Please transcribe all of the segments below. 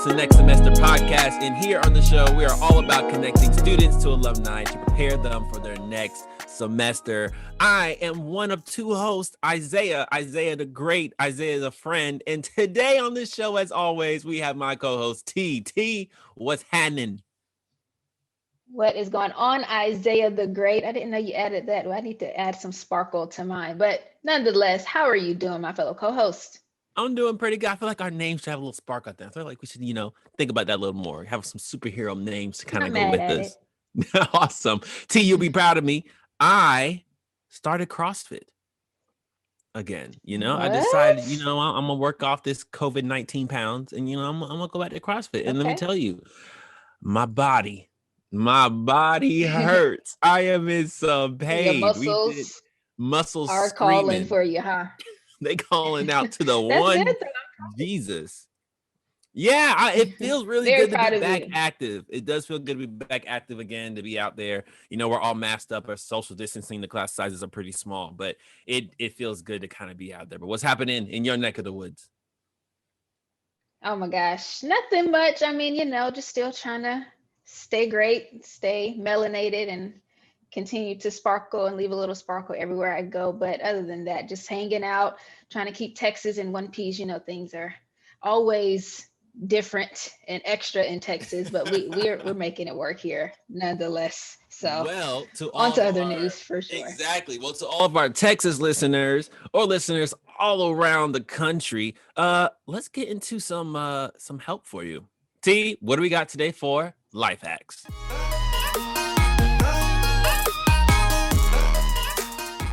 It's the Next Semester podcast, and here on the show, we are all about connecting students to alumni to prepare them for their next semester. I am one of two hosts, Isaiah the Great, Isaiah the Friend, and today on the show, as always, we have my co-host, T. T, what's happening? What is going on, Isaiah the Great? I didn't know you added that. Well, I need to add some sparkle to mine. But nonetheless, how are you doing, my fellow co-host? I'm doing pretty good. I feel like our names should have a little spark out there. I feel like we should, think about that a little more. Have some superhero names to kind of go with us. Awesome. T, you'll be proud of me. I started CrossFit again. I decided, I'm going to work off this COVID-19 pounds and, I'm going to go back to CrossFit. And let me tell you, my body hurts. I am in some pain. Your muscles are screaming. Calling for you, huh? They calling out to the one Jesus. Yeah, it feels really good to be back active. It does feel good to be back active again, to be out there. We're all masked up, our social distancing, the class sizes are pretty small, but it feels good to kind of be out there. But what's happening in your neck of the woods? Oh my gosh, nothing much. I mean, just still trying to stay great, stay melanated, and continue to sparkle and leave a little sparkle everywhere I go. But other than that, just hanging out, trying to keep Texas in one piece. Things are always different and extra in Texas, but we're making it work here nonetheless. So on to other news for sure. Exactly. Well, to all of our Texas listeners or listeners all around the country, let's get into some help for you. T, what do we got today for life hacks?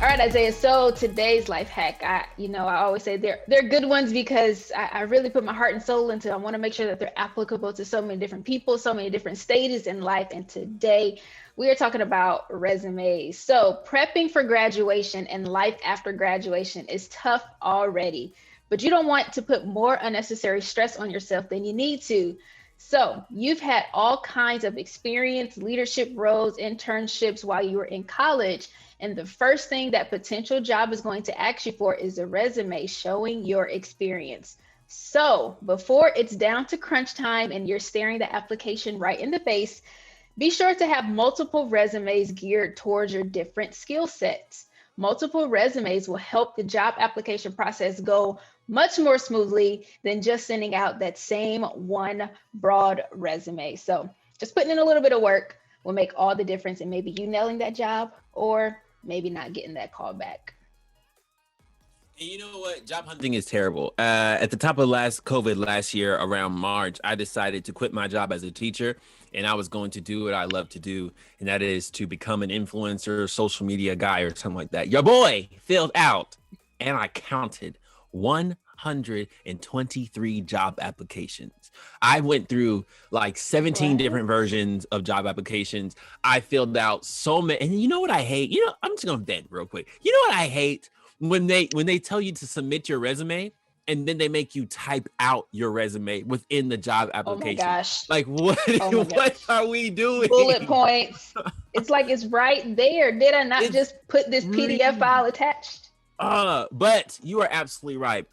All right, Isaiah. So today's life hack, I always say they're good ones because I really put my heart and soul into. I want to make sure that they're applicable to so many different people, so many different stages in life. And today we are talking about resumes. So prepping for graduation and life after graduation is tough already, but you don't want to put more unnecessary stress on yourself than you need to. So you've had all kinds of experience, leadership roles, internships while you were in college. And the first thing that potential job is going to ask you for is a resume showing your experience. So before it's down to crunch time and you're staring the application right in the face, be sure to have multiple resumes geared towards your different skill sets. Multiple resumes will help the job application process go much more smoothly than just sending out that same one broad resume. So just putting in a little bit of work will make all the difference in maybe you nailing that job or maybe not getting that call back. And you know what? Job hunting is terrible. At the top of COVID last year, around March, I decided to quit my job as a teacher, and I was going to do what I love to do, and that is to become an influencer, social media guy, or something like that. Your boy filled out, and I counted 123 job applications. I went through like 17 different versions of job applications. I filled out so many. And you know what I hate? I'm just going to vent real quick. You know what I hate? When they tell you to submit your resume and then they make you type out your resume within the job application. Oh my gosh. Like what are we doing? Bullet points. It's like it's right there. Did I not just put this PDF file attached? But you are absolutely right.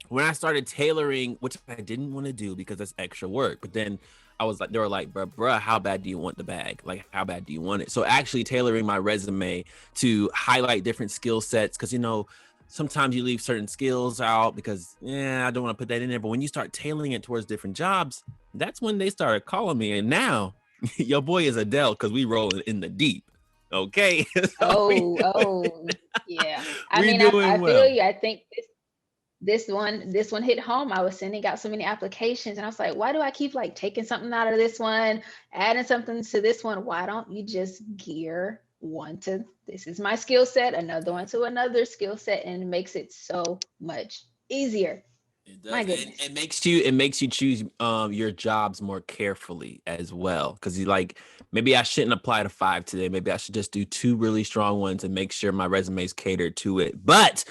When I started tailoring, which I didn't want to do because that's extra work, but then I was like, they were like, bruh, how bad do you want the bag? Like, how bad do you want it? So actually tailoring my resume to highlight different skill sets, because, sometimes you leave certain skills out because, I don't want to put that in there. But when you start tailoring it towards different jobs, that's when they started calling me. And now your boy is Adele because we rolling in the deep. Okay. Yeah. I feel you. I think this one hit home. I was sending out so many applications and I was like, why do I keep like taking something out of this one, adding something to this one? Why don't you just gear one to this is my skill set, another one to another skill set, and it makes it so much easier. It does. My goodness. It makes you choose your jobs more carefully as well. Because you maybe I shouldn't apply to 5 today. Maybe I should just do 2 really strong ones and make sure my resume is catered to it. But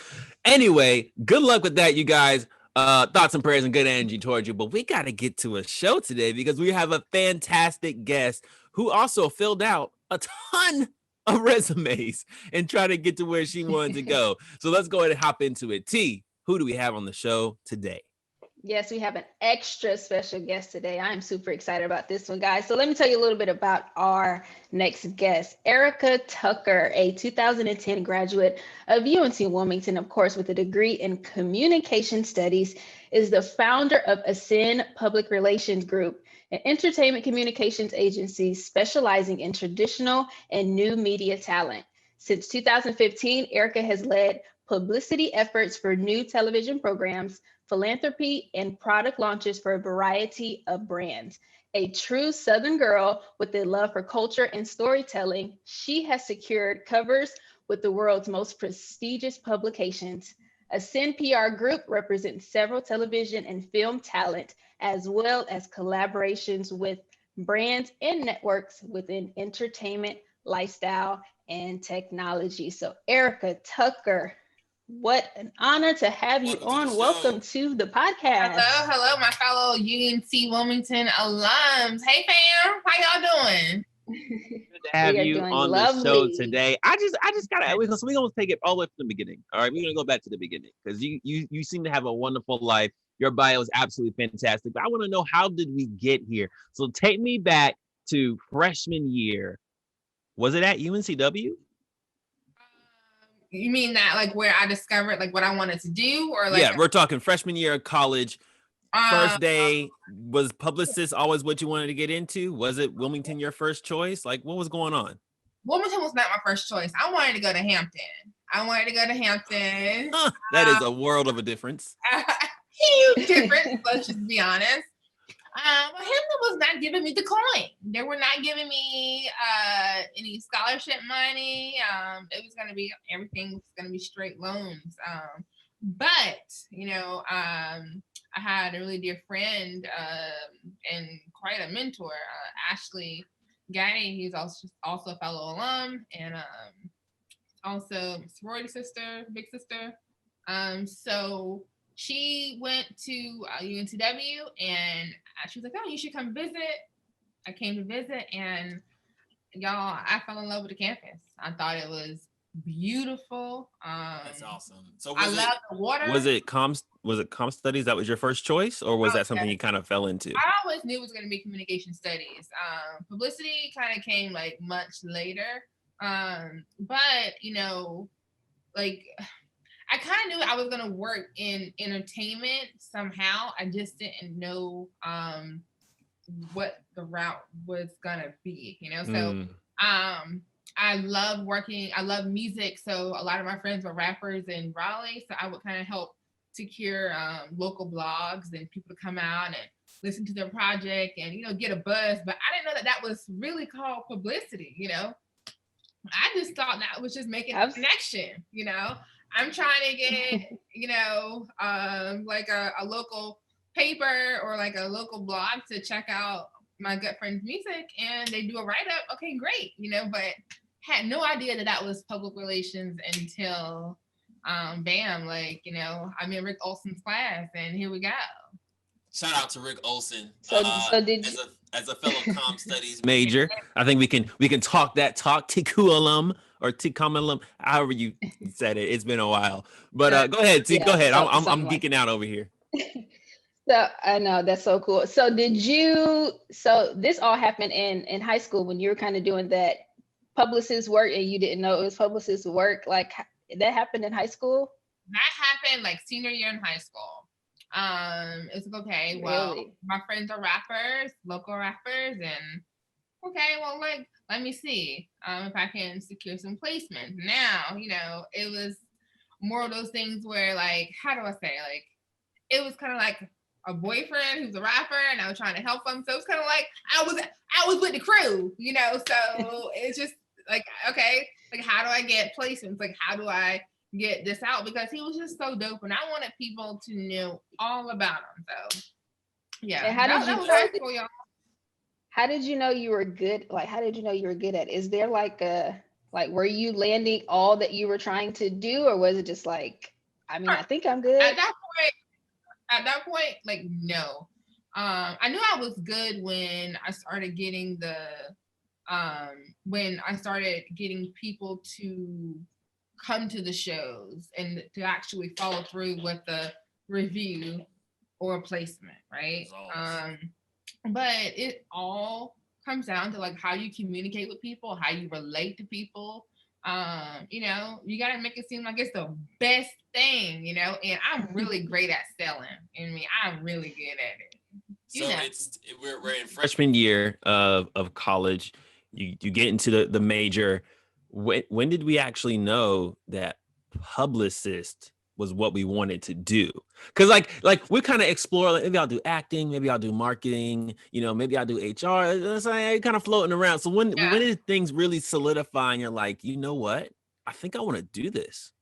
anyway, good luck with that, you guys. Thoughts and prayers and good energy towards you. But we got to get to a show today because we have a fantastic guest who also filled out a ton of resumes and try to get to where she wanted to go. So let's go ahead and hop into it. T, who do we have on the show today? Yes, we have an extra special guest today. I'm super excited about this one, guys. So let me tell you a little bit about our next guest. Erica Tucker, a 2010 graduate of UNC Wilmington, of course, with a degree in communication studies, is the founder of Ascend Public Relations Group, an entertainment communications agency specializing in traditional and new media talent. Since 2015, Erica has led publicity efforts for new television programs, philanthropy, and product launches for a variety of brands. A true Southern girl with a love for culture and storytelling, she has secured covers with the world's most prestigious publications. Ascend PR Group represents several television and film talent, as well as collaborations with brands and networks within entertainment, lifestyle, and technology. So, Erica Tucker, what an honor to have you Welcome to the on. show. Welcome to the podcast. Hello, my fellow UNC Wilmington alums. Hey fam, how y'all doing? Good to have We are you doing on the lovely. show today. I just gotta we're gonna take it all the way from the beginning. All right, we're gonna go back to the beginning because you seem to have a wonderful life. Your bio is absolutely fantastic. But I want to know, how did we get here? So take me back to freshman year. Was it at UNCW? You mean that like where I discovered like what I wanted to do, or like Yeah, we're talking freshman year of college. First uh, day, was publicist always what you wanted to get into? Was it Wilmington your first choice? Like, what was going on? Wilmington was not my first choice. I wanted to go to Hampton. That is a world of a difference. Huge difference. Let's just be honest. Hampton was not giving me the coin. They were not giving me any scholarship money. It was gonna be everything was gonna be straight loans. But I had a really dear friend and quite a mentor, Ashley Gaddy. He's also a fellow alum and also sorority sister, big sister. So she went to UNCW and she was like, "Oh, you should come visit." I came to visit, and y'all, I fell in love with the campus. I thought it was beautiful. That's awesome. So I love the water. Was it comm studies that was your first choice, or was that something you kind of fell into? I always knew it was going to be communication studies. Publicity kind of came like much later. But like I kind of knew I was going to work in entertainment somehow. I just didn't know what the route was going to be, So I love working. I love music. So a lot of my friends were rappers in Raleigh. So I would kind of help secure local blogs and people to come out and listen to their project and, get a buzz. But I didn't know that was really called publicity, I just thought that was just making a connection, I'm trying to get, like a local paper or like a local blog to check out my good friend's music, and they do a write-up. Okay, great, but had no idea that was public relations until bam, like, I'm in Rick Olson's class and here we go. Shout out to Rick Olson. So did you... as a fellow comm studies major, I think we can talk TCU alum or TCOM alum, however you said it. It's been a while, but go ahead, go ahead. I'm geeking out over here. So I know that's so cool. So so this all happened in high school when you were kind of doing that publicist work and you didn't know it was publicist work? Like that happened in high school? That happened like senior year in high school. It's like, okay, well, really? My friends are rappers, local rappers, and okay, well, like, let me see if I can secure some placements. Now, it was more of those things where, like, how do I say, like, it was kind of like a boyfriend who's a rapper, and I was trying to help him. So it was kind of like I was with the crew, So it's just like, okay, like, how do I get placements? Like, how do I get this out? Because he was just so dope, and I wanted people to know all about him. So yeah. And how did you know you were good? Like, how did you know you were good at it? Is there like were you landing all that you were trying to do, or was it just like, I mean, I think I'm good? At that point, like, no. I knew I was good when I started getting people to come to the shows and to actually follow through with the review or a placement, right? Results. But it all comes down to like how you communicate with people, how you relate to people. You know, you gotta make it seem like it's the best thing, you know. And I'm really great at selling. I mean, I'm really good at it. You So know. we're in Freshman year of college, you get into the major. When did we actually know that publicist was what we wanted to do? Because like we kind of explore, like, maybe I'll do acting, maybe I'll do marketing, maybe I'll do HR. It's like kind of floating around. So when Yeah. did things really solidify and you're like, you know what? I think I want to do this.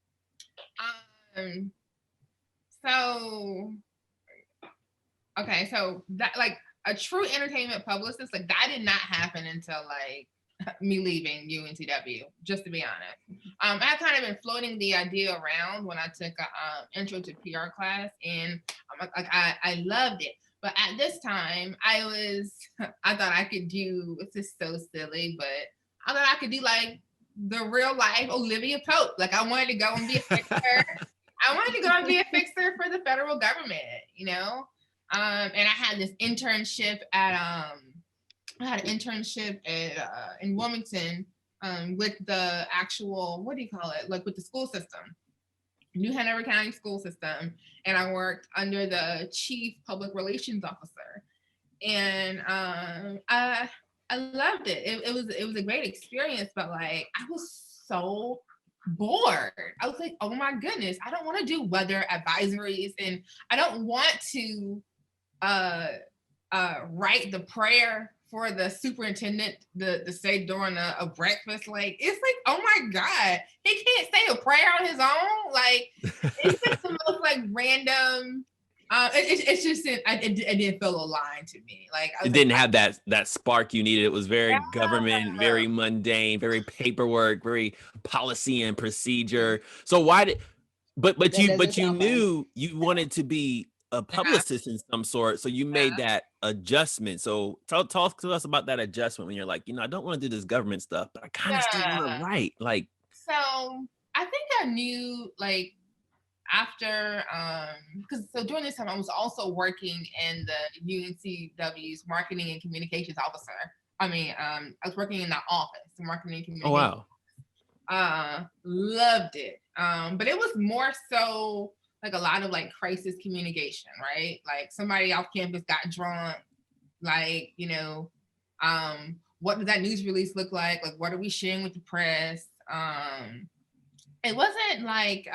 Um. So okay, so that like a true entertainment publicist, like that did not happen until like me leaving UNCW, just to be honest. I've kind of been floating the idea around when I took a intro to PR class, and I loved it. But at this time, I thought I could do, this is so silly, but I thought I could do like the real life Olivia Pope. Like I wanted to go and be a fixer. I wanted to go and be a fixer for the federal government, you know? And I had this internship at in Wilmington with the actual, what do you call it? Like with the school system, New Hanover County school system. And I worked under the chief public relations officer. And I loved it. It was a great experience, but like I was so bored. I was like, oh my goodness, I don't want to do weather advisories, and I don't want to write the prayer for the superintendent to say during a breakfast. Like it's like, oh my God, he can't say a prayer on his own. Like it's just the most like random. It's just it didn't feel aligned to me. Like It didn't have that spark you needed. It was very government, very mundane, very paperwork, very policy and procedure. So why did but That you doesn't but you sound fun. knew you wanted to be a publicist in some sort, so you made that adjustment. So talk to us about that adjustment when you're like, I don't want to do this government stuff, but I kind of still want to Yeah. write. Like, So I think I knew like after because so during this time I was also working in the UNCW's marketing and communications officer. I was working in the office, marketing and oh communications. wow. Loved it. But it was more so like a lot of like crisis communication, right? Like somebody off campus got drunk, like, what does that news release look like? Like, what are we sharing with the press? It wasn't like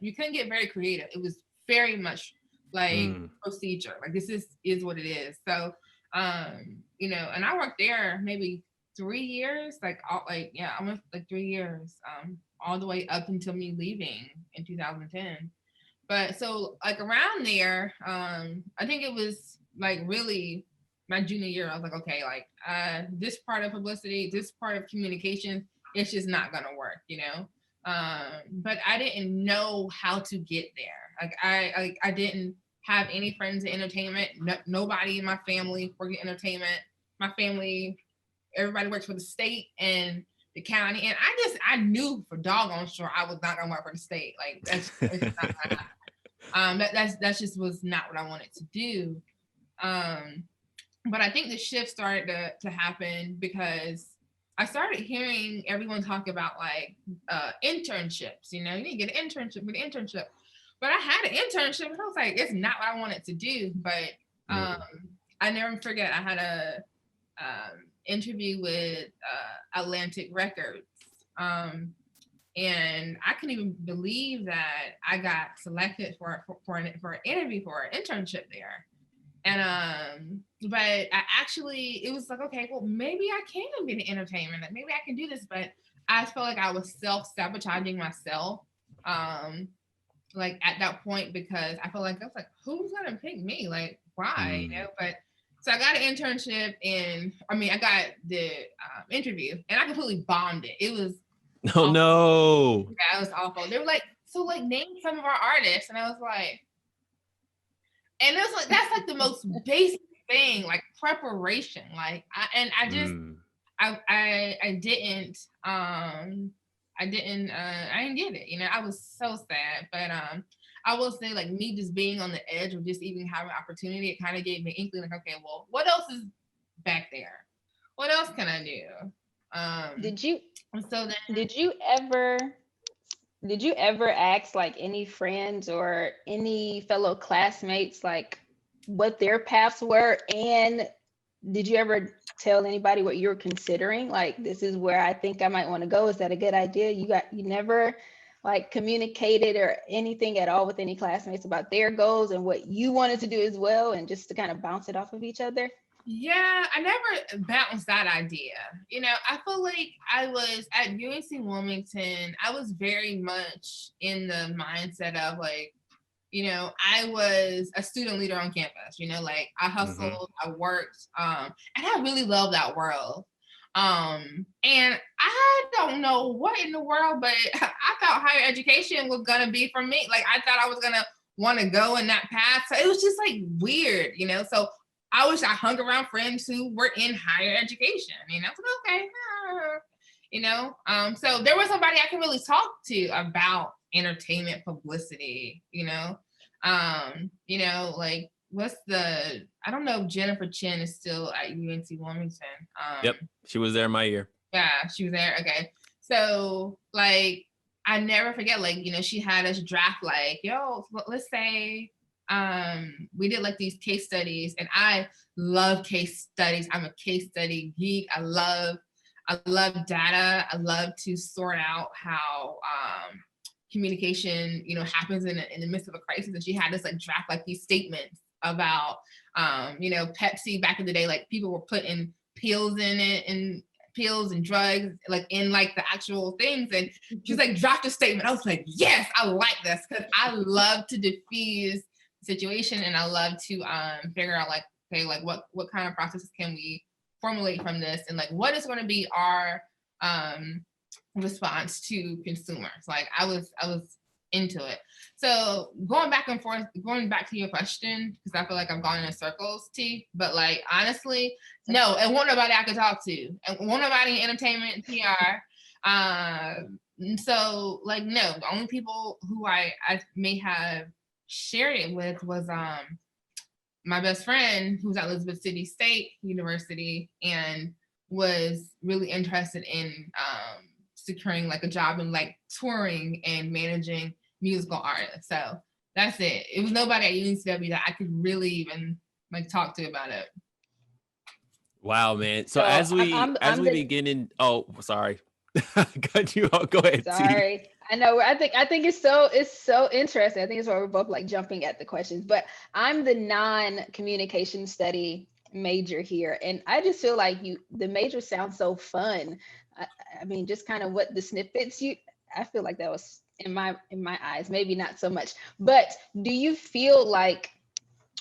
you couldn't get very creative. It was very much like procedure. Like this is what it is. So and I worked there maybe 3 years, almost like 3 years, all the way up until me leaving in 2010. But so like around there, I think it was like really my junior year. I was like, okay, like this part of publicity, this part of communication, it's just not gonna work, but I didn't know how to get there. Like I didn't have any friends in entertainment. Nobody in my family worked in entertainment. My family, everybody works for the state and the county, and I knew for doggone sure I was not gonna work for the state. Like that's not gonna happen. That's just was not what I wanted to do. But I think the shift started to happen because I started hearing everyone talk about like internships. You need to get an internship with an internship. But I had an internship and I was like, it's not what I wanted to do. But I never forget I had a interview with Atlantic Records. And I couldn't even believe that I got selected for an interview for an internship there. And but I actually, it was like, okay, well, maybe I can get in entertainment. Like, maybe I can do this. But I felt like I was self-sabotaging myself. Like at that point, because I felt like I was like, who's gonna pick me? Like, why? But so I got an internship, and I got the interview, and I completely bombed it. It was Oh no. Yeah, it was awful. They were like, so like name some of our artists, and I was like, and it was like that's like the most basic thing, like preparation. Like I didn't get it. I was so sad. But I will say, like, me just being on the edge of just even having opportunity, it kind of gave me an inkling, like, okay, well, what else is back there? What else can I do? Did you So then, did you ever ask like any friends or any fellow classmates like what their paths were? And did you ever tell anybody what you were considering? Like, this is where I think I might want to go. Is that a good idea? You never like communicated or anything at all with any classmates about their goals and what you wanted to do as well, and just to kind of bounce it off of each other? yeah, I never bounced that idea. You know, I feel like I was at UNC Wilmington, I was very much in the mindset of like, you know, I was a student leader on campus, you know, like I hustled, I worked, and I really loved that world. And I don't know what in the world, but I thought higher education was gonna be for me. Like I thought I was gonna want to go in that path. So it was just like weird, you know. So I hung around friends who were in higher education, you know. So okay, you know. So there was somebody I can really talk to about entertainment publicity, you know. Like I don't know if Jennifer Chin is still at UNC Wilmington. Yep, she was there my year. Yeah, she was there. Okay. So like I never forget, like, you know, she had us draft like, yo, let's say we did like these case studies, and I love case studies. I'm a case study geek. I love data. I love to sort out how communication, you know, happens in the midst of a crisis. And she had us like draft like these statements about you know, Pepsi back in the day, like people were putting pills in it and pills and drugs like in like the actual things, and she's like dropped a statement. I was like, yes, I like this, because I love to diffuse the situation, and I love to figure out like, okay, like what kind of processes can we formulate from this, and like what is going to be our response to consumers. Like I was into it. So going back to your question, because I feel like I've gone in circles, T, but like honestly, no, and won't nobody I could talk to, and won't nobody in entertainment, PR. So like, no, the only people who I may have shared it with was my best friend who's at Elizabeth City State University and was really interested in securing like a job in like touring and managing musical artists. So that's it. It was nobody at UNCW that I could really even like talk to about it. Wow, man. So as we begin in, oh, sorry. Got you. Go ahead. Sorry. T. I know. I think it's so interesting. I think it's why we're both like jumping at the questions. But I'm the non-communication study major here, and I just feel like the major sounds so fun. I mean, just kind of what the snippets I feel like that was in my eyes, maybe not so much. But do you feel like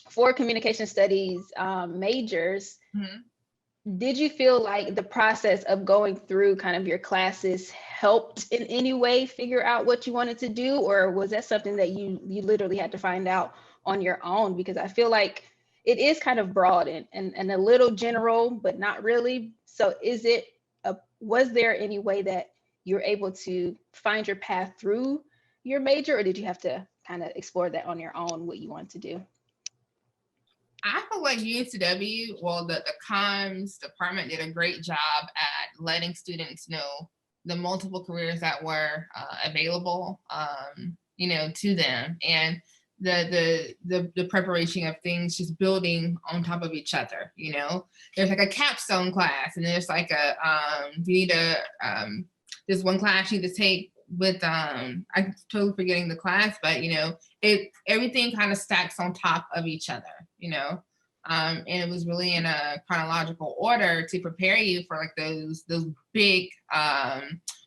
for communication studies majors, did you feel like the process of going through kind of your classes helped in any way figure out what you wanted to do, or was that something that you literally had to find out on your own? Because I feel like it is kind of broad and a little general, but not really. So was there any way that you're able to find your path through your major, or did you have to kind of explore that on your own, what you want to do? I feel like UNCW, well, the comms department did a great job at letting students know the multiple careers that were available, you know, to them, and the preparation of things just building on top of each other. You know, there's like a capstone class, and there's like there's one class you need to take with I'm totally forgetting the class, but you know, everything kind of stacks on top of each other, you know. And it was really in a chronological order to prepare you for like those big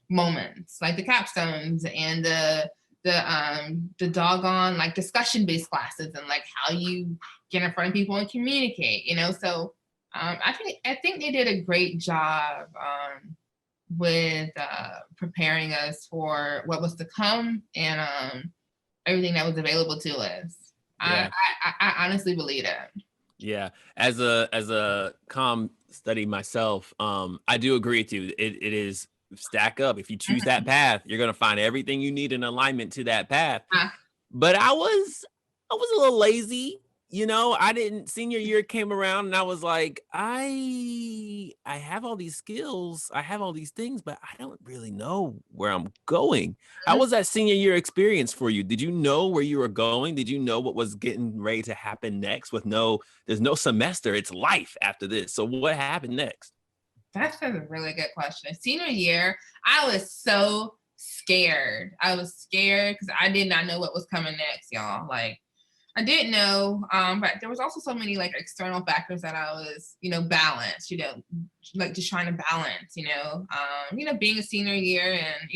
moments, like the capstones and the doggone like discussion-based classes, and like how you get in front of people and communicate, you know. So I think they did a great job with preparing us for what was to come, and everything that was available to us. Yeah. I honestly believe that. Yeah, as a comm study myself, I do agree with you. It is stack up. If you choose that path, you're gonna find everything you need in alignment to that path. but I was a little lazy. I didn't senior year came around and I was like, I have all these skills, I have all these things, but I don't really know where I'm going. How was that senior year experience for you? Did you know where you were going? Did you know what was getting ready to happen next there's no semester, it's life after this. So what happened next? That's a really good question. Senior year, I was so scared. I was scared because I did not know what was coming next, y'all. Like, I didn't know, but there was also so many like external factors that I was, balanced, like just trying to balance, being a senior year and,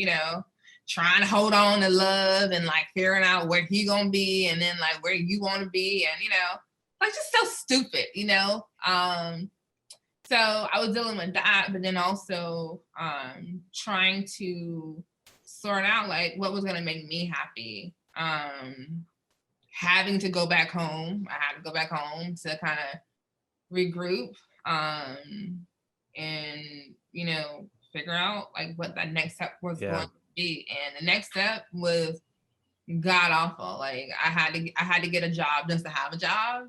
trying to hold on to love and like figuring out where he gonna be and then like where you want to be and, like just so stupid, So I was dealing with that, but then also trying to sort out like what was gonna make me happy. Having to go back home. I had to go back home to kind of regroup and figure out like what that next step was going to be. And the next step was god awful. Like I had to get a job just to have a job.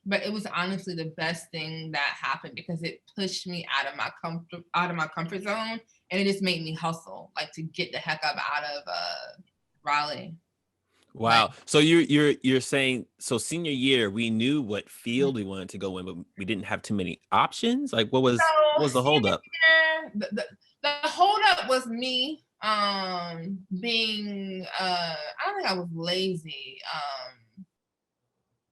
But it was honestly the best thing that happened because it pushed me out of my comfort zone, and it just made me hustle, like to get the heck up out of Raleigh. Wow. So you're saying, so senior year, we knew what field we wanted to go in, but we didn't have too many options. Like what was the holdup? The holdup was me being I don't think I was lazy.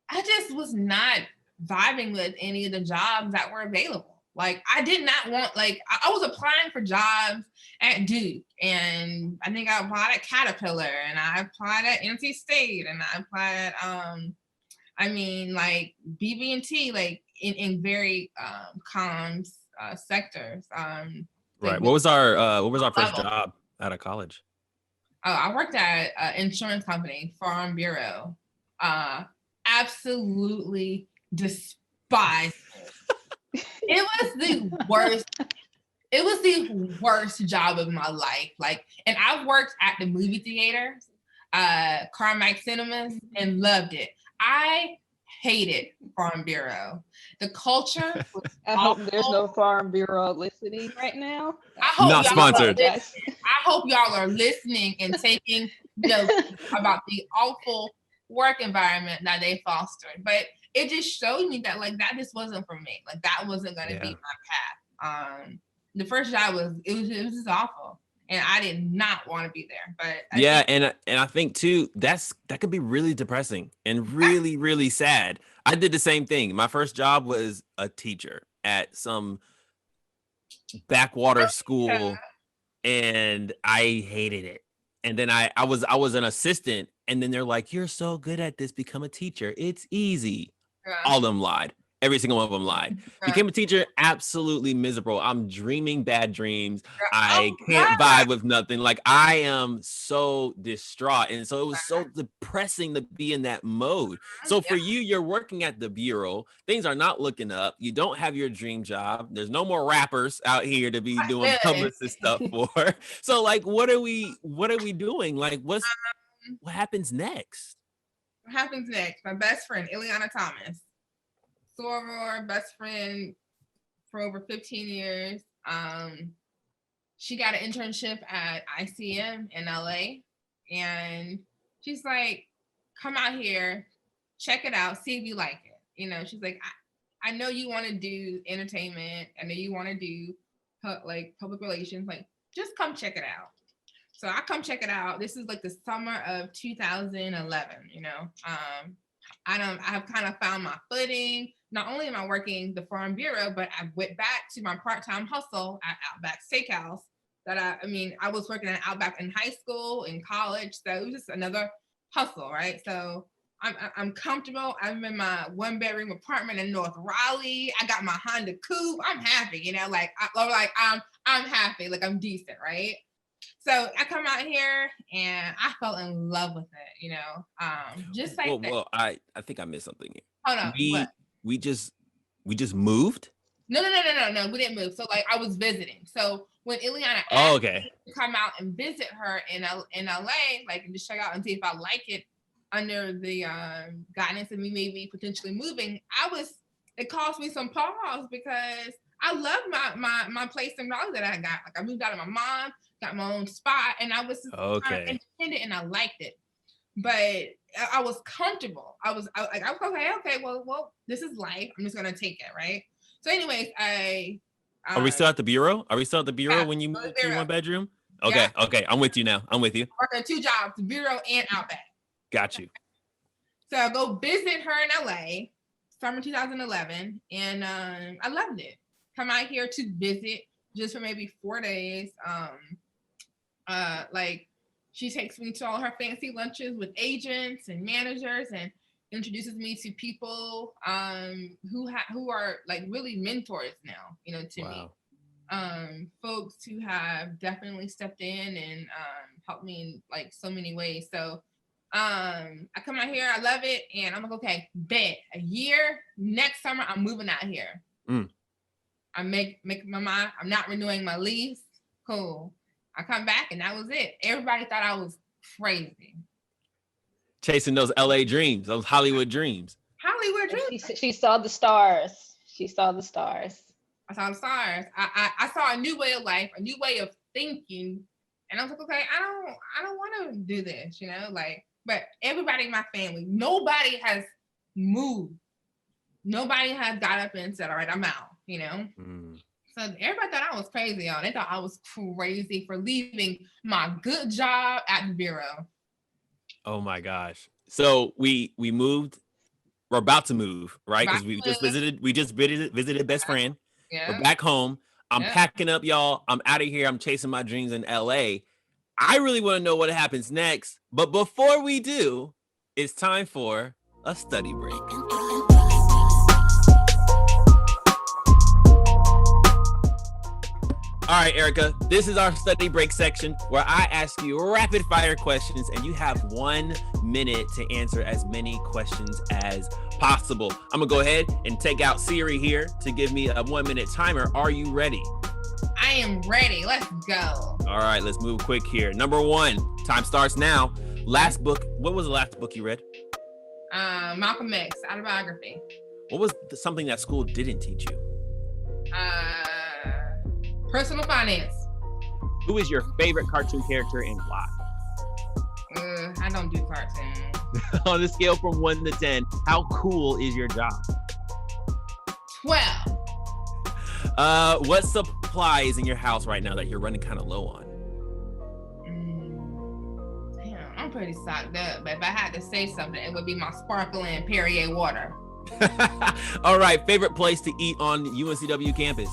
I just was not vibing with any of the jobs that were available. Like I did not want, like I was applying for jobs at Duke, and I think I applied at Caterpillar, and I applied at NC State, and I applied at like BB&T, like in very comms sectors. Right. What was our first job out of college? I worked at an insurance company, Farm Bureau. Absolutely despised it. It was the worst. It was the worst job of my life. Like, and I worked at the movie theaters, Carmack Cinemas, and loved it. I hated Farm Bureau. The culture was I hope there's no Farm Bureau listening right now. I hope not sponsored. I hope y'all are listening and taking notes about the awful work environment that they fostered. But it just showed me that like that just wasn't for me. Like that wasn't gonna be my path. The first job was just awful. And I did not want to be there. But and I think too, that could be really depressing and really, really sad. I did the same thing. My first job was a teacher at some backwater school, and I hated it. And then I was an assistant, and then they're like, "You're so good at this, become a teacher. It's easy." All of them lied. Every single one of them lied. Became a teacher, absolutely miserable. I'm dreaming bad dreams. I can't vibe with nothing. Like I am so distraught. And so it was so depressing to be in that mode. So for you, you're working at the Bureau. Things are not looking up. You don't have your dream job. There's no more rappers out here to be doing publicist stuff for. So like, what are we doing? Like what happens next? What happens next? My best friend, Ileana Thomas. Soror, best friend for over 15 years. She got an internship at ICM in LA, and she's like, come out here, check it out, see if you like it. She's like, I know you want to do entertainment. I know you want to do like public relations. Like, just come check it out. So I come check it out. This is like the summer of 2011. I've kind of found my footing. Not only am I working the Farm Bureau, but I went back to my part-time hustle at Outback Steakhouse. I was working at Outback in high school, in college, so it was just another hustle, right? So I'm comfortable. I'm in my one-bedroom apartment in North Raleigh. I got my Honda Coupe. I'm happy, I'm happy, like I'm decent, right? So I come out here and I fell in love with it, just like that. Well, I think I missed something here. Hold on. We just moved? No. We didn't move. So like I was visiting. So when Ileana Oh, asked okay. me to come out and visit her in LA, like and just check out and see if I like it under the guidance of me maybe potentially moving, it caused me some pause because I love my place in Raleigh that I got. Like I moved out of my mom, got my own spot, and I was just kind of Okay. independent and I liked it. But I was comfortable. I was okay, well, this is life. I'm just gonna take it, right? So anyways, Are we still at the bureau? Are we still at the bureau yeah, when you still at moved the to your bureau. 1 bedroom? Okay, Yeah. okay. I'm with you now. I'm with you. working 2 jobs, bureau and Outback. Got you. So I go visit her in LA, summer 2011, and I loved it. Come out here to visit just for maybe 4 days. Like she takes me to all her fancy lunches with agents and managers and introduces me to people who are like really mentors now, you know, to me. Folks who have definitely stepped in and helped me in like so many ways. So I come out here, I love it, and I'm like, okay, bet a year next summer I'm moving out here. I make my mind. I'm not renewing my lease. Cool. I come back and that was it. Everybody thought I was crazy. Chasing those LA dreams, those Hollywood dreams. Hollywood dreams. She saw the stars. She saw the stars. I saw the stars. I saw a new way of life, a new way of thinking, and I was like, okay, I don't want to do this, you know, like. But everybody in my family, nobody has moved. Nobody has got up and said, all right, I'm out, you know? So everybody thought I was crazy, y'all. They thought I was crazy for leaving my good job at the bureau. Oh my gosh. So we moved. We're about to move, right? Because we just visited best friend. Yeah. We're back home. I'm packing up, y'all. I'm out of here. I'm chasing my dreams in LA. I really want to know what happens next. But before we do, it's time for a study break. All right, Erica, this is our study break section where I ask you rapid fire questions and you have 1 minute to answer as many questions as possible. I'm gonna go ahead and take out Siri here to give me a 1 minute timer. Are you ready? I am ready. Let's go. All right, let's move quick here. Number 1, time starts now. Last book. What was the last book you read? Malcolm X, autobiography. What was something that school didn't teach you? Personal finance. Who is your favorite cartoon character and why? I don't do cartoons. On a scale from 1 to 10, how cool is your job? 12. What supply is in your house right now that you're running kind of low on? Damn, I'm pretty stocked up, but if I had to say something, it would be my sparkling Perrier water. All right, favorite place to eat on UNCW campus?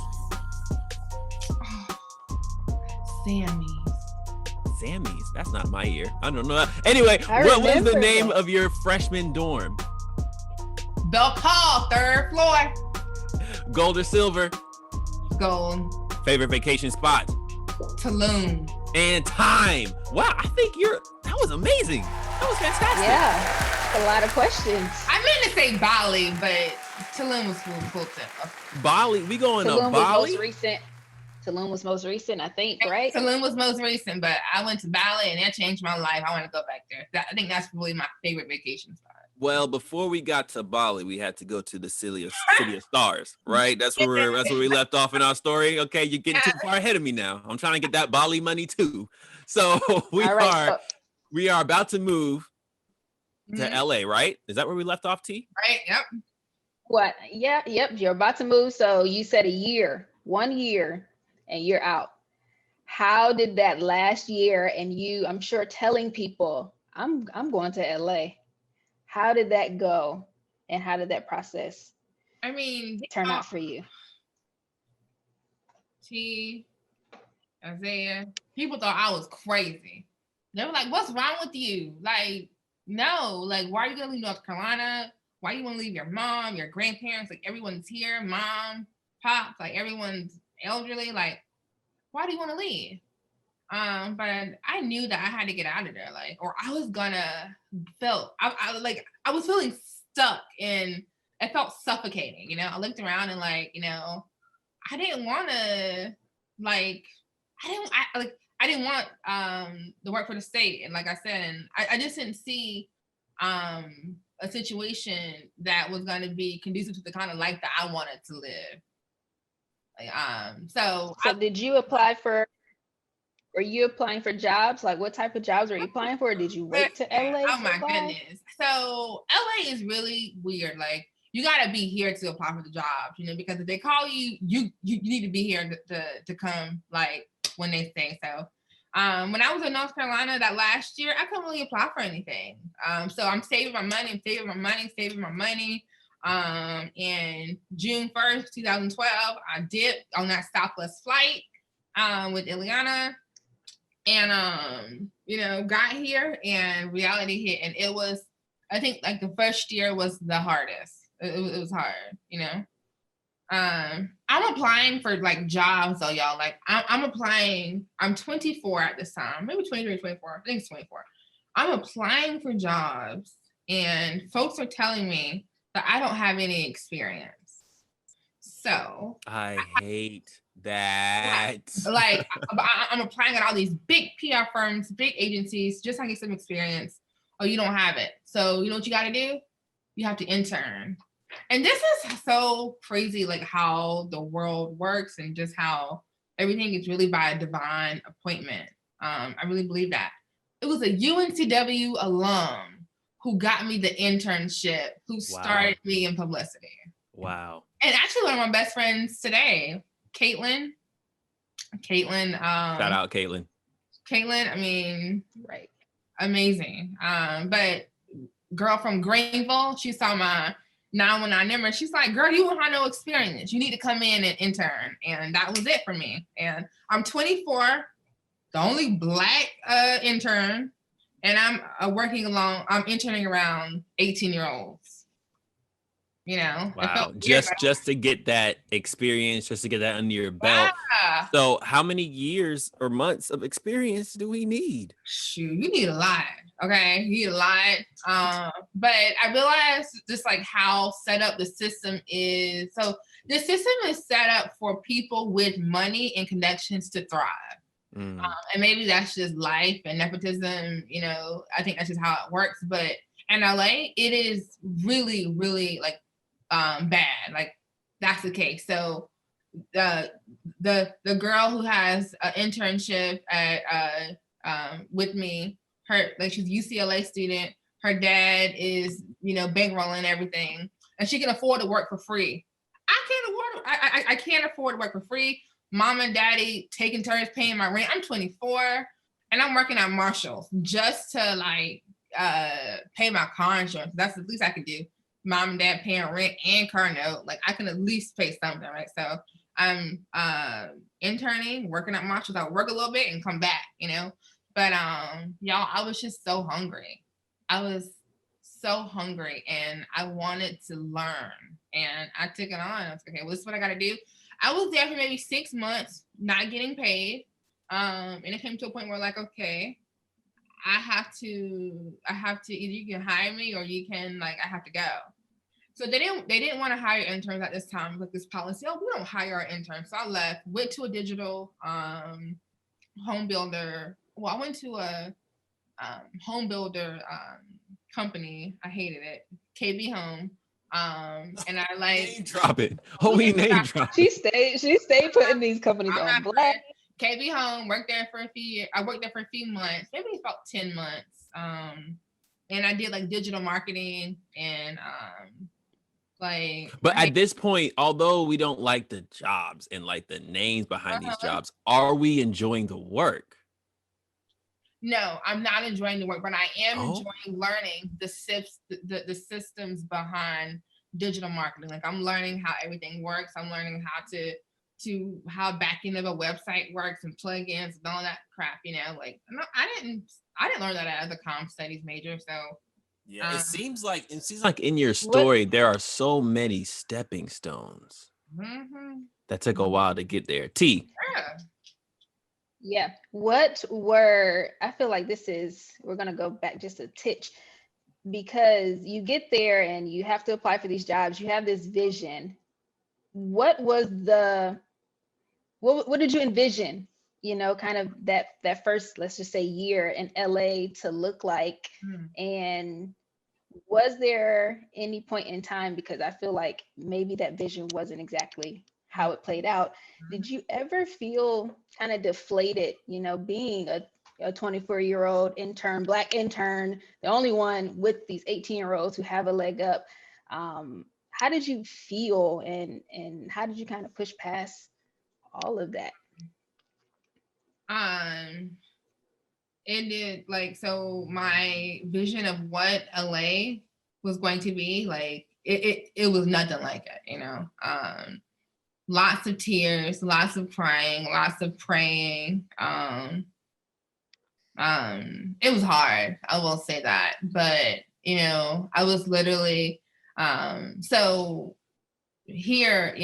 Sammy's. That's not my ear. I don't know. Anyway, what was the name of your freshman dorm? Bell Call, 3rd floor. Gold or silver? Gold. Favorite vacation spot? Tulum. And time. Wow, I think that was amazing. That was fantastic. Yeah, a lot of questions. I meant to say Bali, but Tulum was cool too. Bali, we going to Bali? Was most recent. Tulum was most recent, I think, right? Tulum was most recent, but I went to Bali and that changed my life. I want to go back there. I think that's really my favorite vacation spot. Well, before we got to Bali, we had to go to the City of Stars, right? That's where we left off in our story. Okay, you're getting too far ahead of me now. I'm trying to get that Bali money too. So we are about to move to LA, right? Is that where we left off, T? Right. Yep. What? Yeah. Yep. You're about to move. So you said a year, 1 year. And you're out. How did that last year and you, I'm sure telling people, I'm going to LA. How did that go? And how did that process turn out for you? T, Isaiah, people thought I was crazy. They were like, what's wrong with you? Like, no, like, why are you gonna leave North Carolina? Why you wanna leave your mom, your grandparents? Like everyone's here, mom, pop, like everyone's elderly, like, why do you want to leave? But I knew that I had to get out of there, like, or I was gonna I was feeling stuck and it felt suffocating, you know. I looked around and like, you know, I didn't want to like I didn't want the work for the state, and like I said, and I just didn't see a situation that was going to be conducive to the kind of life that I wanted to live. So did you apply for? Were you applying for jobs? Like, what type of jobs were you applying for? Or did you wait to LA? Oh my goodness! So LA is really weird. Like, you got to be here to apply for the jobs, because if they call you, you need to be here to come. Like when they say so. When I was in North Carolina that last year, I couldn't really apply for anything. So I'm saving my money, and June 1st, 2012, I dipped on that Southwest flight with Ileana, and got here, and reality hit, and it was, I think, like the first year was the hardest. It was hard, I'm applying for like jobs though, y'all. Like I'm applying. I'm 24 at this time, maybe 23, 24. I think it's 24. I'm applying for jobs, and folks are telling me that I don't have any experience. So I hate that. Like I'm applying at all these big PR firms, big agencies, just to get some experience. Oh, you don't have it. So you know what you got to do? You have to intern. And this is so crazy, like how the world works and just how everything is really by a divine appointment. I really believe that. It was a UNCW alum who got me the internship, who started me in publicity. Wow. And actually one of my best friends today, Caitlin. Shout out Caitlin. I mean, right. Amazing. But girl from Greenville, she saw my 919 number. She's like, girl, you don't have no experience. You need to come in and intern. And that was it for me. And I'm 24, the only Black intern. And I'm I'm interning around 18-year-olds. Wow. Just to get that experience, just to get that under your belt. Yeah. So how many years or months of experience do we need? Shoot, you need a lot. Okay, you need a lot. But I realized just like how set up the system is. So the system is set up for people with money and connections to thrive. And maybe that's just life and nepotism. I think that's just how it works. But in LA, it is really, really like bad. Like that's the case. So the girl who has an internship at with me, she's a UCLA student. Her dad is bankrolling everything, and she can afford to work for free. I can't afford to work for free. Mom and daddy taking turns paying my rent. I'm 24 and I'm working at Marshall's just to like pay my car insurance. That's the least I can do. Mom and dad paying rent and car note. Like I can at least pay something, right? So I'm interning, working at Marshall's. I'll work a little bit and come back, But y'all, I was just so hungry. I was so hungry and I wanted to learn. And I took it on. I was like, okay, well, this is what I gotta do. I was there for maybe 6 months, not getting paid. And it came to a point where like, okay, I have to either you can hire me or you can I have to go. So they didn't want to hire interns at this time with this policy. Oh, we don't hire our interns. So I left, went to a digital home builder. Well, I went to a home builder company. I hated it. KB Home. And I name drop it. Holy name drop. She stayed putting these companies on blast. KB Home, worked there for a few years. I worked there for a few months, maybe it's about 10 months. And I did like digital marketing and But at this point, although we don't like the jobs and like the names behind these jobs, are we enjoying the work? No, I'm not enjoying the work, but I am enjoying learning the systems behind digital marketing. Like I'm learning how everything works. I'm learning how backing of a website works and plugins and all that crap. Like no, I didn't learn that as a comm studies major. So yeah, it seems like in your story there are so many stepping stones that took a while to get there. T. Yeah. I feel like we're going to go back just a titch because you get there and you have to apply for these jobs. You have this vision. What was the what did you envision, kind of that first, let's just say, year in LA to look like? And was there any point in time, because I feel like maybe that vision wasn't exactly how it played out, did you ever feel kind of deflated, being a 24-year-old intern, Black intern, the only one with these 18-year-olds who have a leg up? How did you feel, and how did you kind of push past all of that? It did, like, so my vision of what LA was going to be, like, it was nothing like it, lots of tears, lots of crying, lots of praying. It was hard, I will say that, but I was literally so here,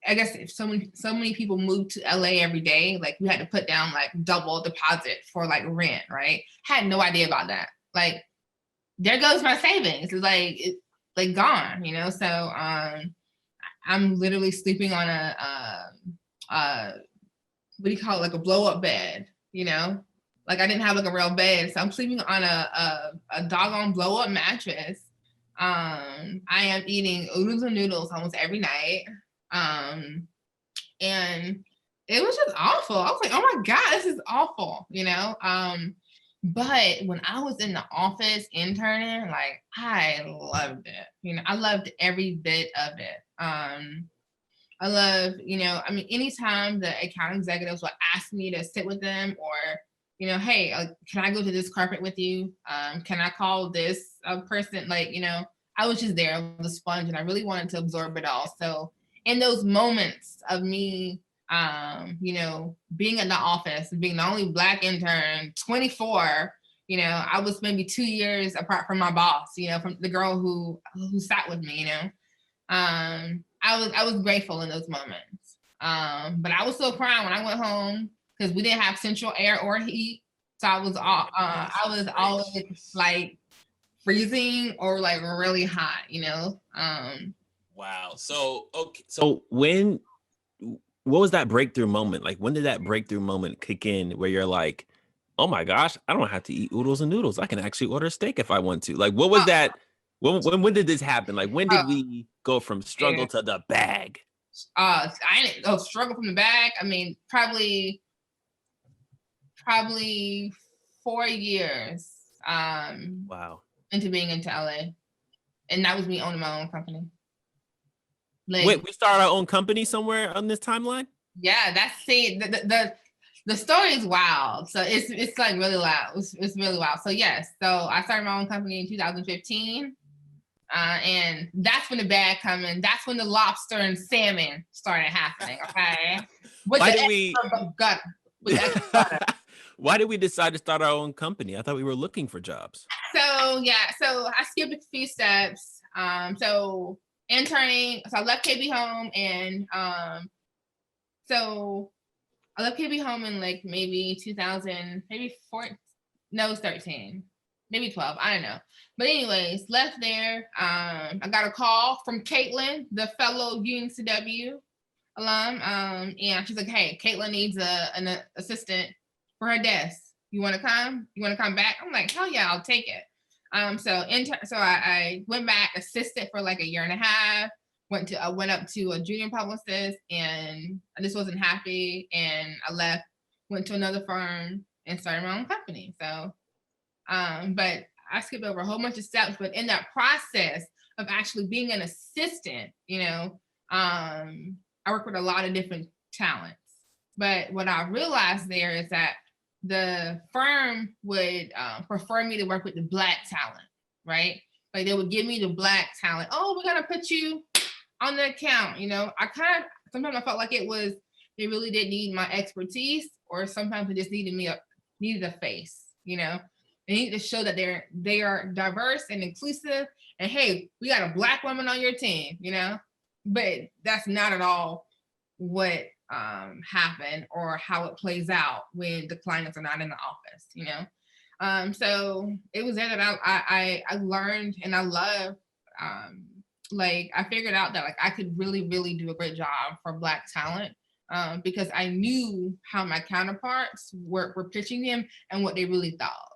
I guess if so many people moved to LA every day, like we had to put down like double deposit for like rent, right? Had no idea about that. Like, there goes my savings. It's like gone, So I'm literally sleeping on a what do you call it? Like a blow up bed, Like I didn't have like a real bed, so I'm sleeping on a doggone blow up mattress. I am eating oodles and noodles almost every night. And it was just awful. I was like, oh my God, this is awful, But when I was in the office interning, like I loved it. I loved every bit of it. I love, anytime the account executives would ask me to sit with them, or, hey, can I go to this carpet with you? Can I call this person? Like, I was just there, I was a sponge, and I really wanted to absorb it all. So in those moments of me, being in the office, being the only Black intern, 24, I was maybe 2 years apart from my boss, from the girl who sat with me, I was grateful in those moments. But I was still crying when I went home because we didn't have central air or heat. So I was always like freezing or like really hot, Wow. So okay. So what was that breakthrough moment? Like, when did that breakthrough moment kick in where you're like, oh my gosh, I don't have to eat oodles and noodles. I can actually order steak if I want to. Like, what was that? When did this happen? Like, when did we go from struggle to the bag? I didn't struggle from the bag. I mean, probably 4 years Wow. into being into LA. And that was me owning my own company. Like, wait, we started our own company somewhere on this timeline? Yeah, the story is wild. So it's like really loud. It's really wild. So yes, so I started my own company in 2015. And that's when the bag coming. That's when the lobster and salmon started happening. Okay. Why did we decide to start our own company? I thought we were looking for jobs. So I skipped a few steps. So interning. So I left KB home, and so I left KB home in like maybe 2000, maybe 14. No, it was 13. Maybe 12, I don't know. But anyways, left there. I got a call from Caitlin, the fellow UNCW alum. And she's like, hey, Caitlin needs an assistant for her desk. You want to come? You want to come back? I'm like, hell yeah, I'll take it. So I went back, assistant for like a year and a half. I went up to a junior publicist, and I just wasn't happy. And I left, went to another firm, and started my own company. So, but I skipped over a whole bunch of steps. But in that process of actually being an assistant, I work with a lot of different talents. But what I realized there is that the firm would prefer me to work with the Black talent, right? Like they would give me the Black talent. Oh, we're gonna put you on the account. Sometimes I felt like they really did need my expertise, or sometimes they just needed a face. They need to show that they are diverse and inclusive. And hey, we got a Black woman on your team. But that's not at all what happen or how it plays out when the clients are not in the office, so it was there that I learned, and I love, like I figured out that like I could really, really do a great job for Black talent, because I knew how my counterparts were pitching them and what they really thought.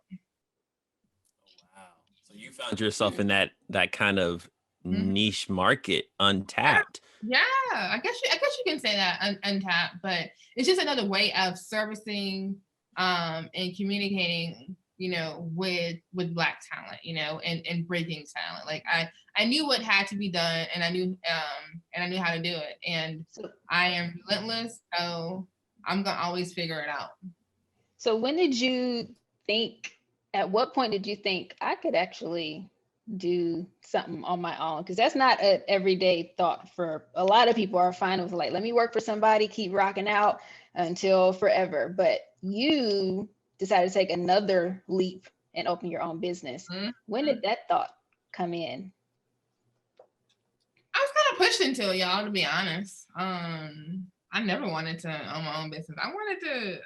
Wow. So you found yourself in that kind of Mhm. niche market, untapped. Yeah, I guess you can say that, untapped, but it's just another way of servicing and communicating, with Black talent, and bridging talent. Like I knew what had to be done, and I knew how to do it, and I am relentless, so I'm gonna always figure it out. So when did you think, at what point did you think I could actually do something on my own? Because that's not an everyday thought for a lot of people. Are fine with like, let me work for somebody, keep rocking out until forever. But you decided to take another leap and open your own business. Mhm. When did that thought come in? I was kind of pushed into it, y'all, to be honest. I never wanted to own my own business. I want to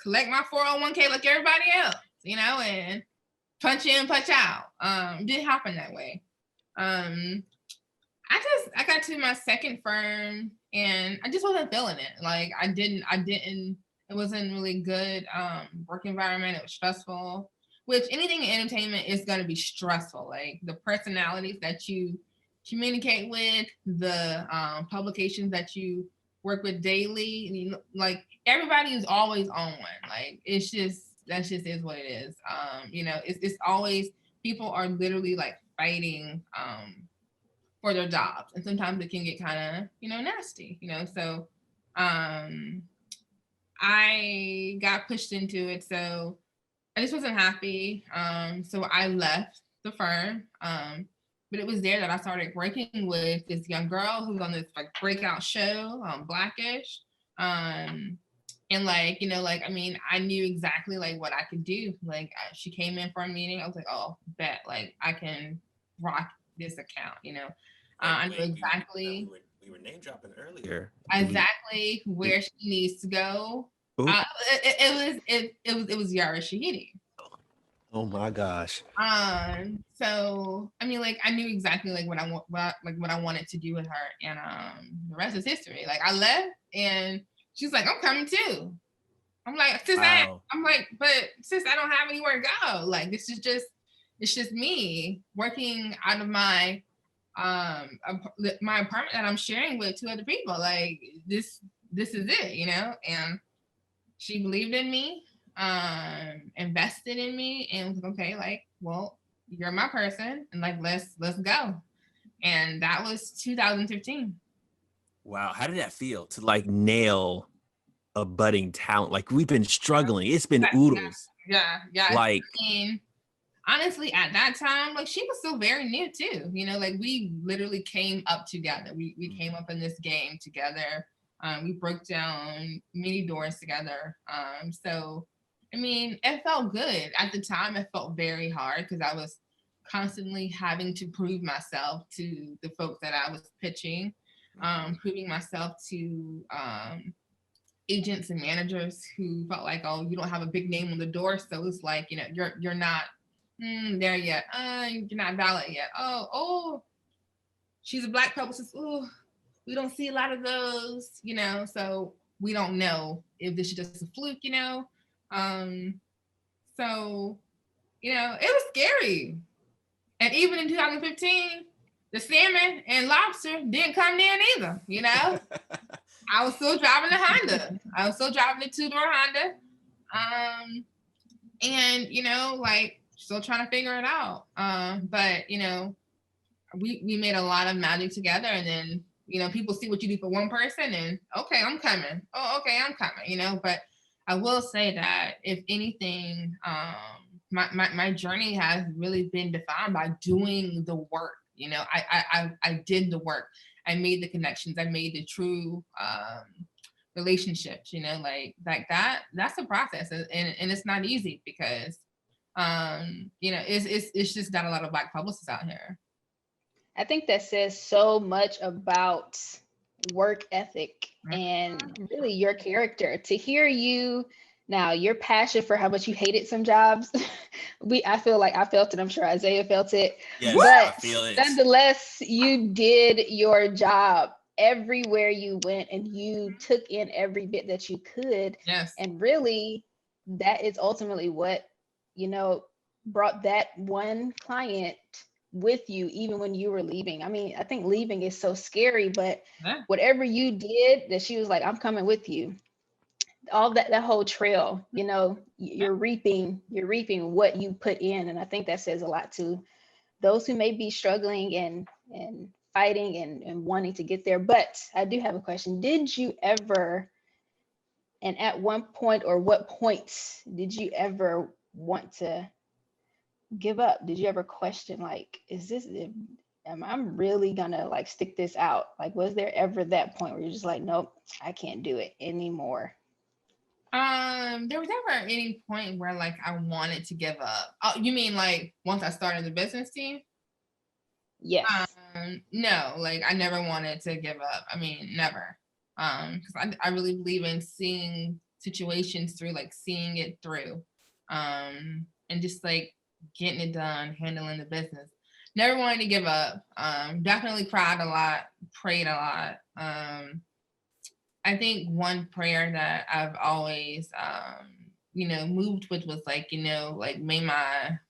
collect my 401k like everybody else, and punch in, punch out. It didn't happen that way. I got to my second firm and I just wasn't feeling it. Like it wasn't really good work environment. It was stressful, which anything in entertainment is going to be stressful. Like the personalities that you communicate with, the publications that you work with daily, like everybody is always on one. Like that just is what it is. It's always, people are literally like fighting for their jobs, and sometimes it can get kind of nasty. So I got pushed into it, so I just wasn't happy. So I left the firm. But it was there that I started working with this young girl who was on this like breakout show, Blackish. And I knew exactly like what I could do. Like she came in for a meeting. I was like, oh, bet, like I can rock this account, I knew exactly. We were name dropping earlier. Exactly where she needs to go. It was Yara Shahidi. Oh my gosh. So I knew exactly like what I wanted to do with her, and the rest is history. Like I left and she's like, I'm coming too. I'm like, sis, wow. I'm like, but sis, I don't have anywhere to go. Like it's just me working out of my apartment that I'm sharing with two other people. Like this is it, and she believed in me, invested in me, and was like, okay, like, well, you're my person, and like let's go. And that was 2015. Wow, how did that feel to like nail a budding talent? Like we've been struggling. It's been oodles. Yeah. Like, honestly, at that time, like she was still very new too. Like we literally came up together. We came up in this game together. We broke down many doors together. So it felt good. At the time, it felt very hard because I was constantly having to prove myself to the folks that I was pitching, proving myself to agents and managers who felt like, oh, you don't have a big name on the door, so it's like, you're not there yet. You're not valid yet. Oh, she's a Black publicist. Oh, we don't see a lot of those, so we don't know if this is just a fluke, So, it was scary. And even in 2015, the salmon and lobster didn't come in either, I was still driving the Honda. I was still driving the two-door Honda. And, like, still trying to figure it out. But, we made a lot of magic together, and then, people see what you do for one person and, okay, I'm coming. Oh, okay, I'm coming, but I will say that if anything, my journey has really been defined by doing the work. I did the work. I made the connections. I made the true relationships. Like that. That's a process, and it's not easy because it's just not a lot of Black publicists out here. I think that says so much about work ethic and really your character. To hear you now, your passion for how much you hated some jobs, I feel like I felt it. I'm sure Isaiah felt it. Yes, but I feel it. Nonetheless, you did your job everywhere you went and you took in every bit that you could. Yes. And really, that is ultimately what, you know, brought that one client with you, even when you were leaving. I mean, I think leaving is so scary, but Yeah. whatever you did, that she was like, I'm coming with you. All that whole trail, you know, you're reaping what you put in. And I think that says a lot to those who may be struggling and fighting and wanting to get there. But I do have a question. Did you ever, and at one point or what points did you ever want to give up? Did you ever question, like, is this, am I really gonna like stick this out? Like, was there ever that point where you're just like, nope, I can't do it anymore? There was never any point where like I wanted to give up. Oh, you mean like once I started the business team? Yes. No, like I never wanted to give up. I mean, never. Because I really believe in seeing situations through, like seeing it through, and just like getting it done, handling the business. Never wanted to give up. Definitely cried a lot, prayed a lot. I think one prayer that I've always, moved with was like, like may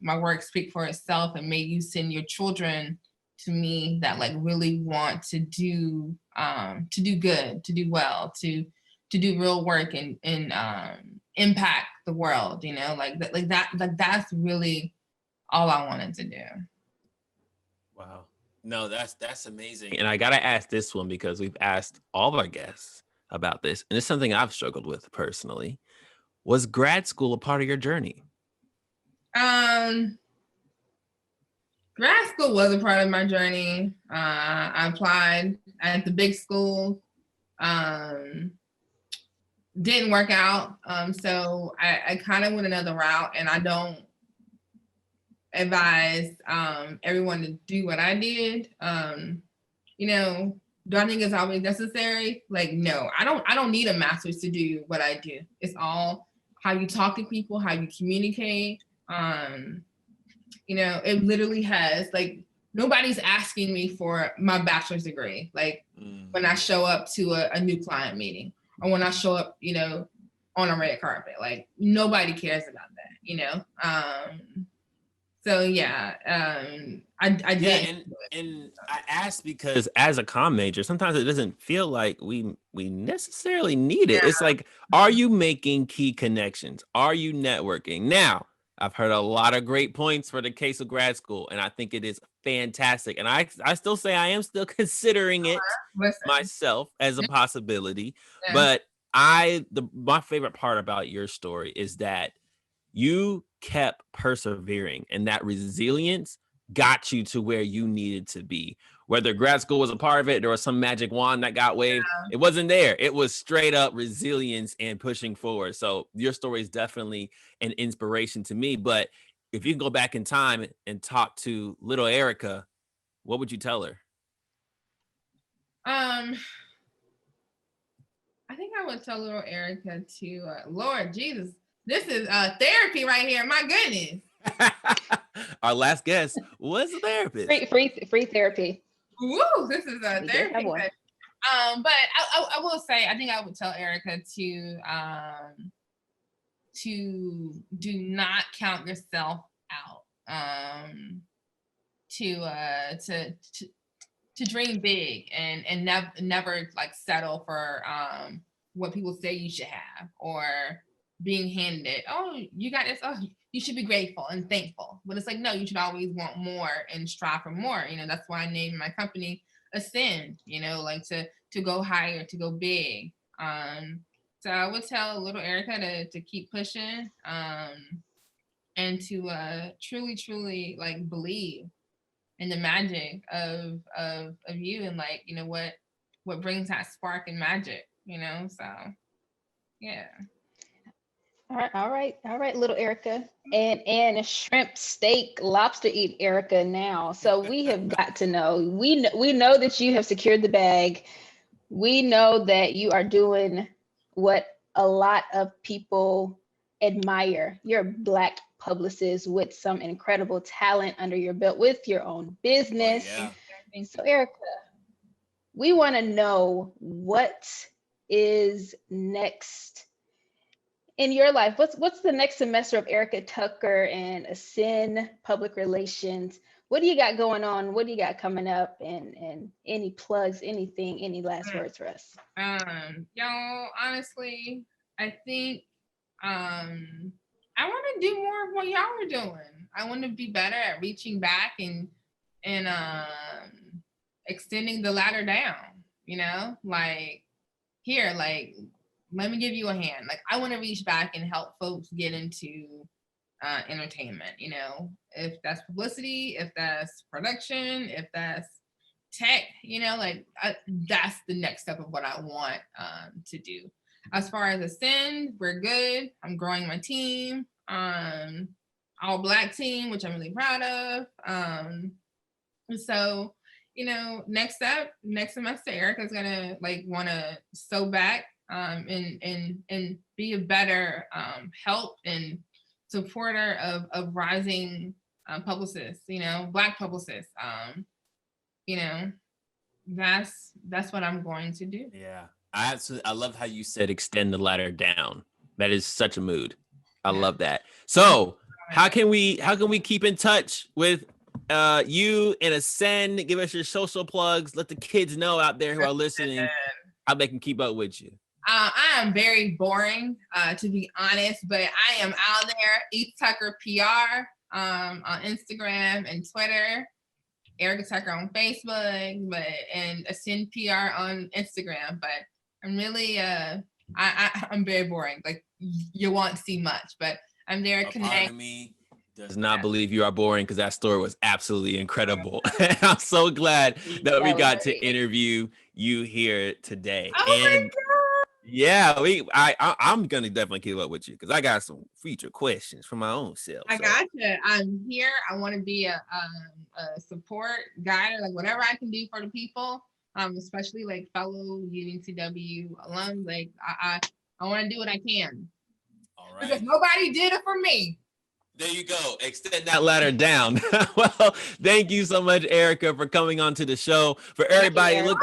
my work speak for itself, and may you send your children to me that like really want to do good, to do well, to do real work and impact the world, that's really all I wanted to do. Wow. No, that's amazing. And I gotta ask this one because we've asked all of our guests about this, and it's something I've struggled with personally. Was grad school a part of your journey? Grad school was a part of my journey. I applied at the big school. Didn't work out. So I kind of went another route, and I don't advise everyone to do what I did. Do I think it's always necessary? Like, no, I don't need a master's to do what I do. It's all how you talk to people, how you communicate. It literally has, like, nobody's asking me for my bachelor's degree. Like when I show up to a new client meeting, or when I show up, on a red carpet, like nobody cares about that, So yeah, I did. And I asked because as a comm major, sometimes it doesn't feel like we necessarily need it. Yeah. It's like, are you making key connections? Are you networking? Now, I've heard a lot of great points for the case of grad school, and I think it is fantastic. And I still say I am still considering it myself as a possibility. Yeah. But my favorite part about your story is that you kept persevering, and that resilience got you to where you needed to be. Whether grad school was a part of it, there was some magic wand that got waved. Yeah. It wasn't there. It was straight up resilience and pushing forward. So your story is definitely an inspiration to me. But if you can go back in time and talk to little Erica, what would you tell her? I think I would tell little Erica to, Lord Jesus, this is therapy right here. My goodness. Our last guest was a therapist. Free therapy. Woo, this is a therapy. But I will say, I think I would tell Erica to do not count yourself out. To dream big and never like settle for what people say you should have, or being handed it. Oh, you got this. Oh, you should be grateful and thankful. But it's like, no, you should always want more and strive for more. That's why I named my company Ascend, like to go higher, to go big. So I would tell little Erica to keep pushing, and to truly like believe in the magic of you, and like, what brings that spark and magic, so yeah. All right, little Erica, and shrimp, steak, lobster eat Erica now. So we have got to know. We know that you have secured the bag. We know that you are doing what a lot of people admire. You're a Black publicist with some incredible talent under your belt, with your own business. Oh, yeah. So Erica, we want to know what is next in your life. What's the next semester of Erica Tucker and Ascend Public Relations? What do you got going on? What do you got coming up? And any plugs, anything, any last words for us? Y'all, honestly, I think I want to do more of what y'all are doing. I want to be better at reaching back and extending the ladder down, you know, like here, like, let me give you a hand. Like, I want to reach back and help folks get into entertainment, you know, if that's publicity, if that's production, if that's tech, you know, like that's the next step of what I want to do. As far as Ascend, we're good. I'm growing my team, all Black team, which I'm really proud of. So, you know, next semester, Erica's gonna like want to sew back and be a better help and supporter of rising publicists, you know, Black publicists. You know, that's what I'm going to do. Yeah, I love how you said extend the ladder down. That is such a mood. I love that. So how can we keep in touch with you and Ascend? Give us your social plugs. Let the kids know out there who are listening how they can keep up with you. I am very boring, to be honest, but I am out there. Eve Tucker PR on Instagram and Twitter. Erica Tucker on Facebook, and Ascend PR on Instagram. But I'm really I'm very boring. Like, you won't see much, but I'm there to connect. Part of me does not believe you are boring, because that story was absolutely incredible. I'm so glad that we got to interview you here today. Oh my God. Yeah, I'm gonna definitely keep up with you, because I got some future questions for my own self. I got you. I'm here. I want to be a support guide, or like whatever I can do for the people, especially like fellow UNCW alums. Like I want to do what I can. All right. Because nobody did it for me. There you go. Extend that ladder down. Well, thank you so much, Erica, for coming on to the show. For everybody, look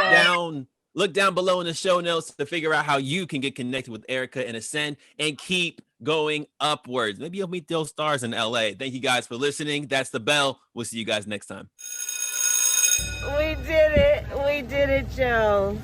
down below in the show notes to figure out how you can get connected with Erica and Ascend and keep going upwards. Maybe you'll meet those stars in LA. Thank you guys for listening. That's the bell. We'll see you guys next time. We did it. We did it, Joe.